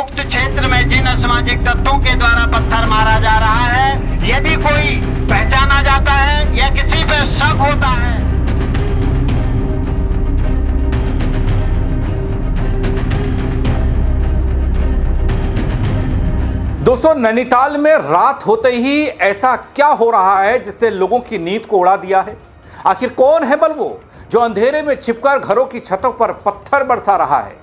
उक्त क्षेत्र में जिन असामाजिक तत्वों के द्वारा पत्थर मारा जा रहा है, यदि कोई पहचाना जाता है या किसी पे शक होता है। दोस्तों, नैनीताल में रात होते ही ऐसा क्या हो रहा है जिसने लोगों की नींद को उड़ा दिया है? आखिर कौन है बलवो जो अंधेरे में छिपकर घरों की छतों पर पत्थर बरसा रहा है?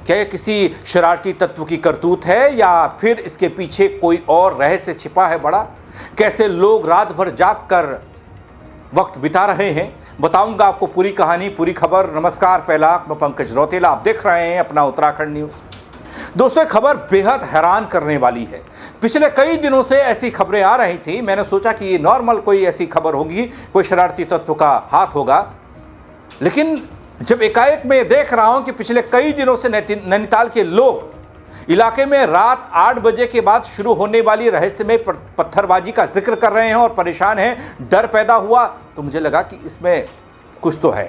क्या यह किसी शरारती तत्व की करतूत है या फिर इसके पीछे कोई और रहस्य छिपा है बड़ा? कैसे लोग रात भर जाग कर वक्त बिता रहे हैं, बताऊंगा आपको पूरी कहानी, पूरी खबर। नमस्कार, पहला मैं पंकज रौतेला, आप देख रहे हैं अपना उत्तराखंड न्यूज़। दोस्तों, खबर बेहद हैरान करने वाली है। पिछले कई दिनों से ऐसी खबरें आ रही थी। मैंने सोचा कि ये नॉर्मल कोई ऐसी खबर होगी, कोई शरारती तत्व का हाथ होगा, लेकिन जब एकाएक मैं देख रहा हूं कि पिछले कई दिनों से नैनीताल के लोग इलाके में रात 8 बजे के बाद शुरू होने वाली रहस्यमय पत्थरबाजी का जिक्र कर रहे हैं और परेशान हैं, डर पैदा हुआ, तो मुझे लगा कि इसमें कुछ तो है।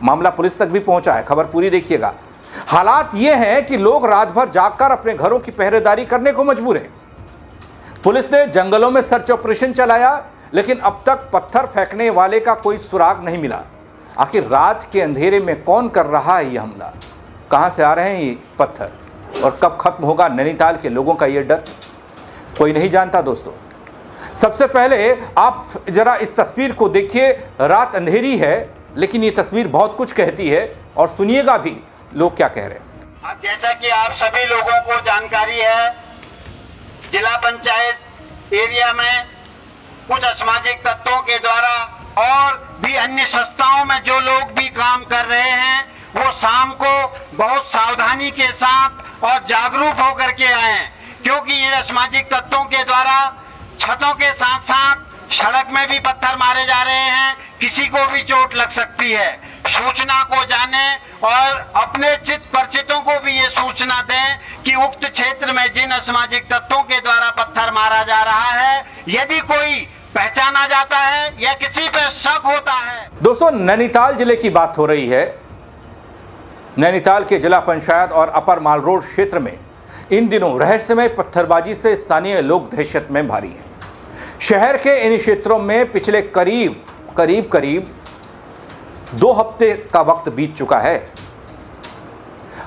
मामला पुलिस तक भी पहुंचा है, खबर पूरी देखिएगा। हालात ये हैं कि लोग रात भर जागकर अपने घरों की पहरेदारी करने को मजबूर हैं। पुलिस ने जंगलों में सर्च ऑपरेशन चलाया, लेकिन अब तक पत्थर फेंकने वाले का कोई सुराग नहीं मिला। आखिर रात के अंधेरे में कौन कर रहा है ये हमला? कहां से आ रहे हैं ये पत्थर और कब खत्म होगा नैनीताल के लोगों का ये डर? कोई नहीं जानता दोस्तों। सबसे पहले आप जरा इस तस्वीर को देखिए। रात अंधेरी है, लेकिन ये तस्वीर बहुत कुछ कहती है, और सुनिएगा भी लोग क्या कह रहे हैं। अब जैसा कि आप सभी लोगों को जानकारी है, जिला पंचायत एरिया में कुछ असामाजिक तत्वों के द्वारा और भी अन्य संस्थाओं में जो लोग भी काम कर रहे हैं, वो शाम को बहुत सावधानी के साथ और जागरूक होकर के आए, क्योंकि ये असामाजिक तत्वों के द्वारा छतों के साथ साथ सड़क में भी पत्थर मारे जा रहे हैं। किसी को भी चोट लग सकती है। सूचना को जाने और अपने चित परिचितों को भी ये सूचना दें कि उक्त क्षेत्र में जिन असामाजिक तत्वों के द्वारा पत्थर मारा जा रहा है, यदि कोई पहचाना जाता है या किसी पे शक होता है। दोस्तों, नैनीताल जिले की बात हो रही है। नैनीताल के जिला पंचायत और अपर माल रोड क्षेत्र में इन दिनों रहस्यमय पत्थरबाजी से स्थानीय लोग दहशत में भारी हैं। शहर के इन क्षेत्रों में पिछले करीब 2 हफ्ते का वक्त बीत चुका है।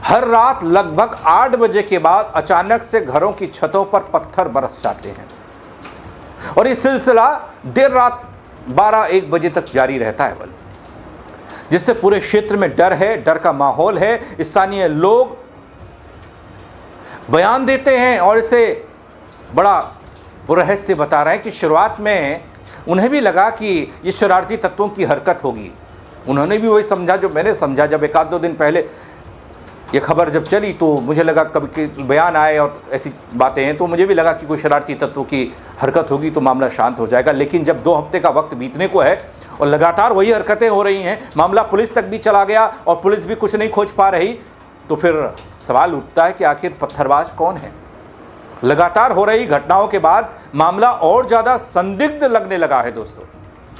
हर रात लगभग 8 बजे के बाद अचानक से घरों की छतों पर पत्थर बरस जाते हैं और ये सिलसिला देर रात 12-1 बजे तक जारी रहता है, जिससे पूरे क्षेत्र में डर है, डर का माहौल है। स्थानीय लोग बयान देते हैं और इसे बड़ा रहस्य बता रहे हैं कि शुरुआत में उन्हें भी लगा कि ये शरारती तत्वों की हरकत होगी। उन्होंने भी वही समझा जो मैंने समझा। जब 1-2 दिन पहले ये खबर जब चली तो मुझे लगा कभी बयान आए और ऐसी बातें हैं, तो मुझे भी लगा कि कोई शरारती तत्वों की हरकत होगी तो मामला शांत हो जाएगा। लेकिन जब 2 हफ्ते का वक्त बीतने को है और लगातार वही हरकतें हो रही हैं, मामला पुलिस तक भी चला गया और पुलिस भी कुछ नहीं खोज पा रही, तो फिर सवाल उठता है कि आखिर पत्थरबाज कौन है? लगातार हो रही घटनाओं के बाद मामला और ज़्यादा संदिग्ध लगने लगा है। दोस्तों,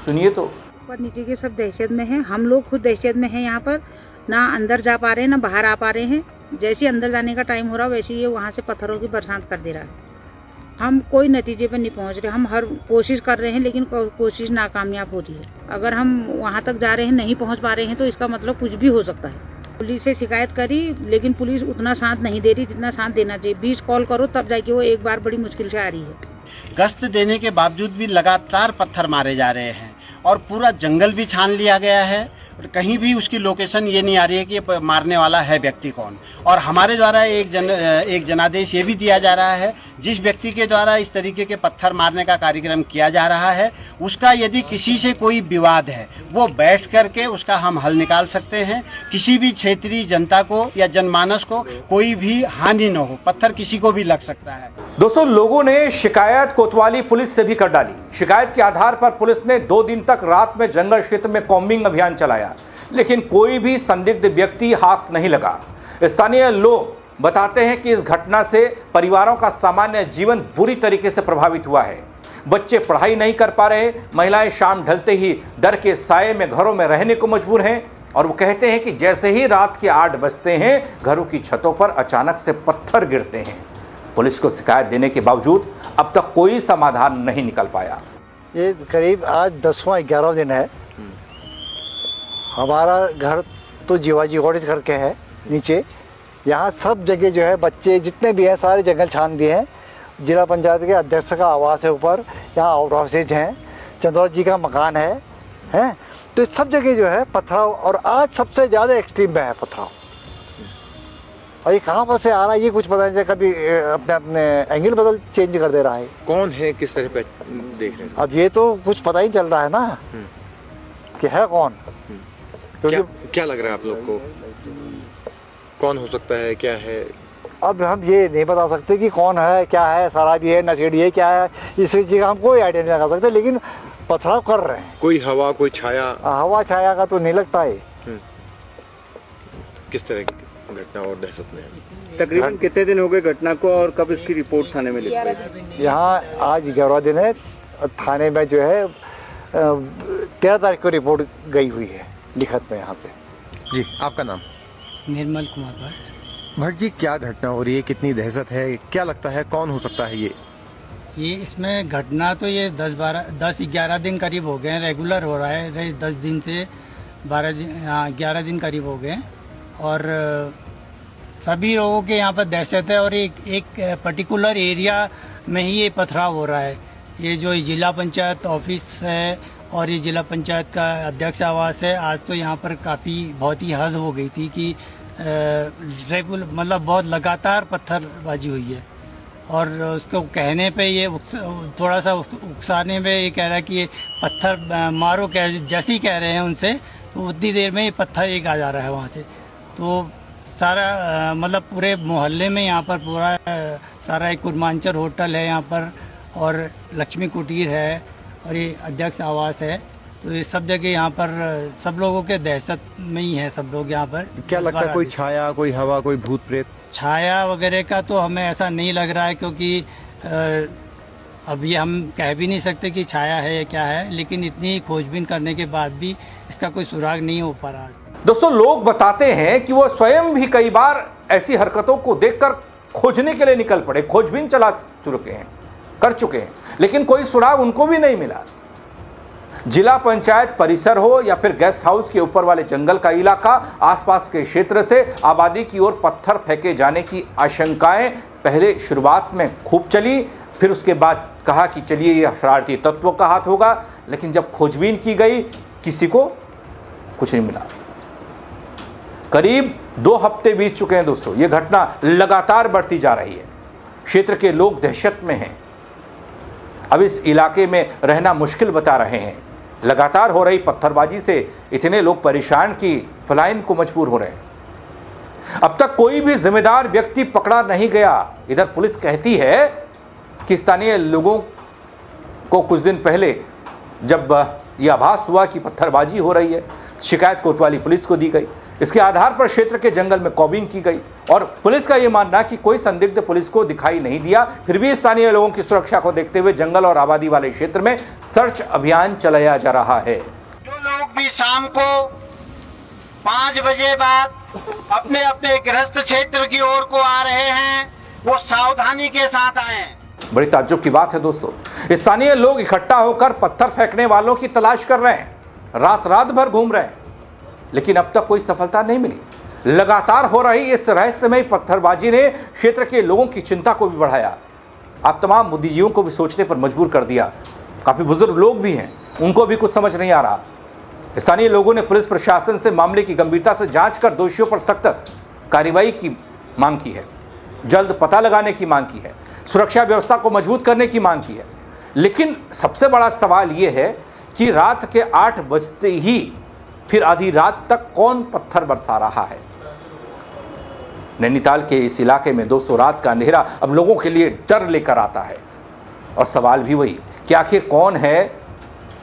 सुनिए तो। ऊपर नीचे के सब दहशत में हैं। हम लोग खुद दहशत में हैं। यहाँ पर ना अंदर जा पा रहे हैं, ना बाहर आ पा रहे हैं। जैसे अंदर जाने का टाइम हो रहा वैसे ये वहाँ से पत्थरों की बरसात कर दे रहा है। हम कोई नतीजे पर नहीं पहुँच रहे। हम हर कोशिश कर रहे हैं, लेकिन कोशिश नाकामयाब हो रही है। अगर हम वहाँ तक जा रहे हैं, नहीं पहुँच पा रहे हैं, तो इसका मतलब कुछ भी हो सकता है। पुलिस से शिकायत करी, लेकिन पुलिस उतना साथ नहीं दे रही जितना साथ देना चाहिए। 20 कॉल करो तब जाके वो एक बार बड़ी मुश्किल से आ रही है। गश्त देने के बावजूद भी लगातार पत्थर मारे जा रहे हैं और पूरा जंगल भी छान लिया गया है और कहीं भी उसकी लोकेशन ये नहीं आ रही है कि ये मारने वाला है व्यक्ति कौन। और हमारे द्वारा एक जनादेश ये भी दिया जा रहा है, जिस व्यक्ति के द्वारा इस तरीके के पत्थर मारने का कार्यक्रम किया जा रहा है, उसका यदि किसी से कोई विवाद है, वो बैठ करके उसका हम हल निकाल सकते हैं। किसी भी क्षेत्रीय जनता को या जनमानस को कोई भी हानि न हो, पत्थर किसी को भी लग सकता है। दोस्तों, लोगों ने शिकायत कोतवाली पुलिस से भी कर डाली। शिकायत के आधार पर पुलिस ने 2 दिन तक रात में जंगल क्षेत्र में कॉम्बिंग अभियान चलाया, लेकिन कोई भी संदिग्ध व्यक्ति हाथ नहीं लगा। स्थानीय लोग बताते हैं कि इस घटना से परिवारों का सामान्य जीवन बुरी तरीके से प्रभावित हुआ है। बच्चे पढ़ाई नहीं कर पा रहे, महिलाएं शाम ढलते ही डर के साए में घरों में रहने को मजबूर हैं। और वो कहते हैं कि जैसे ही रात के 8 बजते हैं घरों की छतों पर अचानक से पत्थर गिरते हैं। पुलिस को शिकायत देने के बावजूद अब तक कोई समाधान नहीं निकल पाया। ये करीब आज 10वां 11वां दिन है। हमारा घर तो जीवाजी कॉटेज करके है नीचे। यहाँ सब जगह जो है बच्चे जितने भी हैं सारे जंगल छान दिए हैं। जिला पंचायत के अध्यक्ष का आवास है ऊपर, यहाँ आउट हाउसेज हैं, चंदौर जी का मकान है। तो इस सब जगह जो है पथराव, और आज सबसे ज़्यादा एक्सट्रीम में है पथराव। और ये कहाँ पर से आ रहा है ये कुछ पता नहीं। कभी अपने एंगल बदल चेंज कर दे रहा है। कौन है, किस तरह पे देख रहे हैं? अब ये तो कुछ पता ही चल रहा है ना कि है कौन। क्योंकि क्या लग रहा है आप लोग को, कौन हो सकता है, क्या है? अब हम ये नहीं बता सकते कि कौन है, क्या है, शराबी है, नशेड़ी है, क्या है, इस चीज़ का हम कोई आइडिया नहीं लगा सकते। लेकिन पथराव कर रहे हैं। कोई हवा, कोई छाया? हवा छाया का तो नहीं लगता है। किस तरह की घटना और दहशत में है? तकरीबन कितने दिन हो गए घटना को और कब इसकी रिपोर्ट थाने में लिखी गई? यहाँ आज 11वां दिन है। थाने में जो है 13 तारीख को रिपोर्ट गई हुई है लिखत में यहाँ से। जी, आपका नाम? निर्मल कुमार भट्ट। भट्ट जी, क्या घटना हो रही है, कितनी दहशत है, क्या लगता है कौन हो सकता है ये? इसमें घटना तो ये 10-11 दिन करीब हो गए हैं। रेगुलर हो रहा है 10 दिन से 11 दिन करीब हो गए। और सभी लोगों के यहाँ पर दहशत है। और एक पर्टिकुलर एरिया में ही ये पथराव हो रहा है। ये जो जिला पंचायत ऑफिस है और ये जिला पंचायत का अध्यक्ष आवास है। आज तो यहाँ पर बहुत ही हद हो गई थी कि मतलब बहुत लगातार पत्थरबाजी हुई है। और उसको कहने पे ये थोड़ा सा उकसाने पे ये कह रहा है कि ये पत्थर मारो, जैसे ही कह रहे हैं उनसे तो उतनी देर में ये पत्थर एक आ जा रहा है वहाँ से। तो सारा मतलब पूरे मोहल्ले में यहाँ पर पूरा सारा एक कुर्मांचल होटल है यहाँ पर, और लक्ष्मी कुटीर है, और ये अध्यक्ष आवास है। तो ये सब जगह यहाँ पर सब लोगों के दहशत में ही है सब लोग यहाँ पर। क्या लगता है, कोई छाया, कोई हवा, कोई भूत प्रेत? छाया वगैरह का तो हमें ऐसा नहीं लग रहा है, क्योंकि अब ये हम कह भी नहीं सकते कि छाया है या क्या है। लेकिन इतनी खोजबीन करने के बाद भी इसका कोई सुराग नहीं हो पा रहा। दोस्तों, लोग बताते हैं कि वो स्वयं भी कई बार ऐसी हरकतों को देखकर खोजने के लिए निकल पड़े, खोजबीन कर चुके हैं, लेकिन कोई सुराग उनको भी नहीं मिला। जिला पंचायत परिसर हो या फिर गेस्ट हाउस के ऊपर वाले जंगल का इलाका, आसपास के क्षेत्र से आबादी की ओर पत्थर फेंके जाने की आशंकाएं पहले शुरुआत में खूब चली। फिर उसके बाद कहा कि चलिए यह शरारती तत्वों का हाथ होगा, लेकिन जब खोजबीन की गई किसी को कुछ नहीं मिला। करीब 2 हफ्ते बीत चुके हैं दोस्तों। ये घटना लगातार बढ़ती जा रही है। क्षेत्र के लोग दहशत में हैं। अब इस इलाके में रहना मुश्किल बता रहे हैं। लगातार हो रही पत्थरबाजी से इतने लोग परेशान कि पलायन को मजबूर हो रहे हैं। अब तक कोई भी जिम्मेदार व्यक्ति पकड़ा नहीं गया। इधर पुलिस कहती है कि स्थानीय लोगों को कुछ दिन पहले जब यह आभास हुआ कि पत्थरबाजी हो रही है, शिकायत कोतवाली पुलिस को दी गई। इसके आधार पर क्षेत्र के जंगल में कॉबिंग की गई और पुलिस का यह मानना कि कोई संदिग्ध पुलिस को दिखाई नहीं दिया। फिर भी स्थानीय लोगों की सुरक्षा को देखते हुए जंगल और आबादी वाले क्षेत्र में सर्च अभियान चलाया जा रहा है। जो लोग भी शाम को 5 बजे बाद अपने अपने गृहस्थ क्षेत्र की ओर को आ रहे हैं, वो सावधानी के साथ आए। बड़ी ताज्जुब की बात है दोस्तों, स्थानीय लोग इकट्ठा होकर पत्थर फेंकने वालों की तलाश कर रहे हैं, रात भर घूम रहे हैं, लेकिन अब तक कोई सफलता नहीं मिली। लगातार हो रही इस रहस्यमय पत्थरबाजी ने क्षेत्र के लोगों की चिंता को भी बढ़ाया। अब तमाम बुद्धिजीवियों को भी सोचने पर मजबूर कर दिया। काफ़ी बुजुर्ग लोग भी हैं, उनको भी कुछ समझ नहीं आ रहा। स्थानीय लोगों ने पुलिस प्रशासन से मामले की गंभीरता से जांच कर दोषियों पर सख्त कार्रवाई की मांग की है, जल्द पता लगाने की मांग की है, सुरक्षा व्यवस्था को मजबूत करने की मांग की है। लेकिन सबसे बड़ा सवाल ये है कि रात के 8 बजते ही फिर आधी रात तक कौन पत्थर बरसा रहा है। नैनीताल के इस इलाके में दोस्तों रात का अंधेरा अब लोगों के लिए डर लेकर आता है। और सवाल भी वही कि आखिर कौन है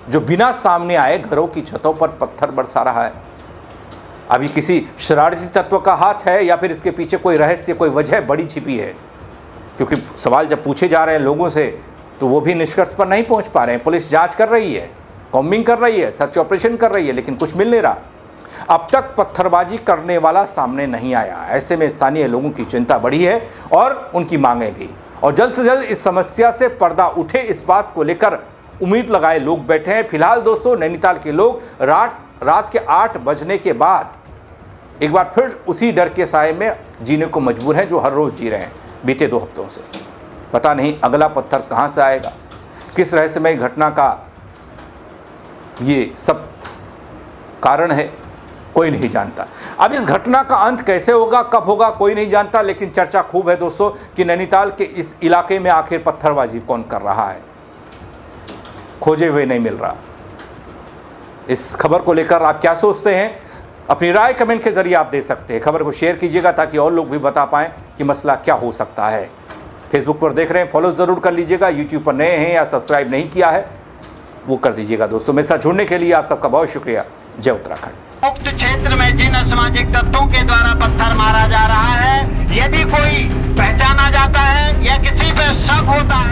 जो बिना सामने आए घरों की छतों पर पत्थर बरसा रहा है। अभी किसी शरारती तत्व का हाथ है या फिर इसके पीछे कोई रहस्य, कोई वजह बड़ी छिपी है। क्योंकि सवाल जब पूछे जा रहे हैं लोगों से तो वो भी निष्कर्ष पर नहीं पहुंच पा रहे हैं। पुलिस जांच कर रही है, कॉम्बिंग कर रही है, सर्च ऑपरेशन कर रही है, लेकिन कुछ मिल नहीं रहा। अब तक पत्थरबाजी करने वाला सामने नहीं आया। ऐसे में स्थानीय लोगों की चिंता बढ़ी है और उनकी मांगें भी, और जल्द से जल्द इस समस्या से पर्दा उठे, इस बात को लेकर उम्मीद लगाए लोग बैठे हैं। फिलहाल दोस्तों, नैनीताल के लोग रात के 8 बजने के बाद एक बार फिर उसी डर के साए में जीने को मजबूर हैं जो हर रोज जी रहे हैं बीते 2 हफ्तों से। पता नहीं अगला पत्थर कहां से आएगा, किस रहस्यमय घटना का ये सब कारण है, कोई नहीं जानता। अब इस घटना का अंत कैसे होगा, कब होगा, कोई नहीं जानता, लेकिन चर्चा खूब है दोस्तों कि नैनीताल के इस इलाके में आखिर पत्थरबाजी कौन कर रहा है, खोजे हुए नहीं मिल रहा। इस खबर को लेकर आप क्या सोचते हैं, अपनी राय कमेंट के जरिए आप दे सकते हैं। खबर को शेयर कीजिएगा ताकि और लोग भी बता पाएं कि मसला क्या हो सकता है। फेसबुक पर देख रहे हैं, फॉलो जरूर कर लीजिएगा। यूट्यूब पर नए हैं या सब्सक्राइब नहीं किया है वो कर दीजिएगा दोस्तों। मेरे साथ जुड़ने के लिए आप सबका बहुत शुक्रिया। जय उत्तराखंड। उक्त क्षेत्र में जिन असामाजिक तत्वों के द्वारा पत्थर मारा जा रहा है, यदि कोई पहचाना जाता है या किसी पे शक होता है